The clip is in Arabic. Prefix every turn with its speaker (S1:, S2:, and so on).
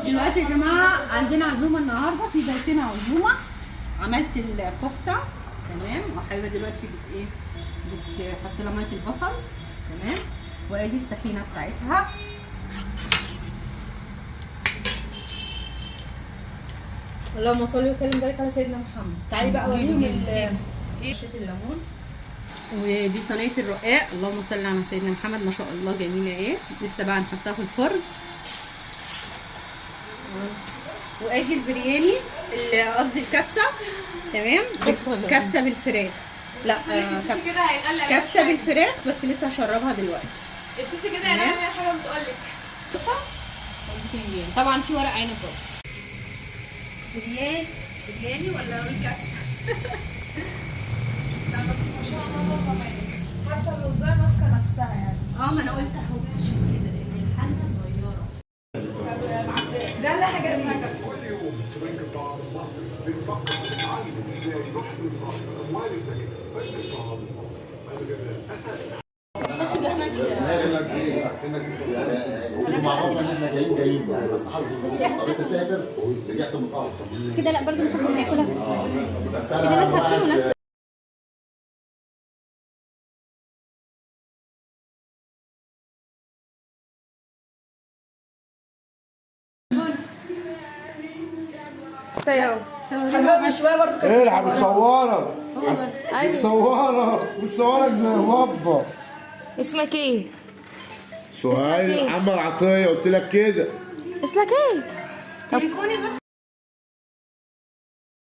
S1: دلوقتي يا جماعه عندنا عزومه النهارده، في بيتنا عزومه. عملت الكفته تمام، وحبيبه دلوقتي بتحط لها ميه البصل تمام، وادي الطحينه بتاعتها. اللهم صل وسلم وبارك على سيدنا محمد. تعالي بقى اوريهم رشه الليمون. ودي صينيه الرقاق، اللهم صل على سيدنا محمد، ما شاء الله جميله ايه. لسه بقى نحطها في الفرن. وادي البرياني، قصدي الكبسه تمام، كبسه بالفراخ. لا كبسه بالفراخ، بس لسه هشربها دلوقتي.
S2: السيسي كده يعني حاجه بتقولك
S1: بصوا طبعا في ورق عنب برضه. برياني ولا كبسه؟
S2: لا بس ما شاء الله كمان حتى الرزايه ماسكه نفسها يعني.
S1: ما انا قلت اهو عشان كده لان الحله صغيره.
S2: ده اللي حاجه اسمها كبسه.
S3: كل يوم في بنك الطعام المصري بنفكر ونتعلم ازاي نحسن صرف الاموال الزائده. بنك الطعام المصري الغذاء اساس.
S4: مع بعض ان احنا جايين بس حضرتك تسافر ورجعت متاخر
S5: كده لا برضه مش هاكلها
S4: بس
S5: كده،
S4: انا
S5: بس هتكون مناسبة.
S2: حبيبي شويه برضه كده.
S6: العب بتصورك بتصورك زي بابا.
S7: اسمك ايه؟
S6: سؤال محمد عطيه قلت لك كده.
S7: اسمك ايه؟
S1: تليفوني بس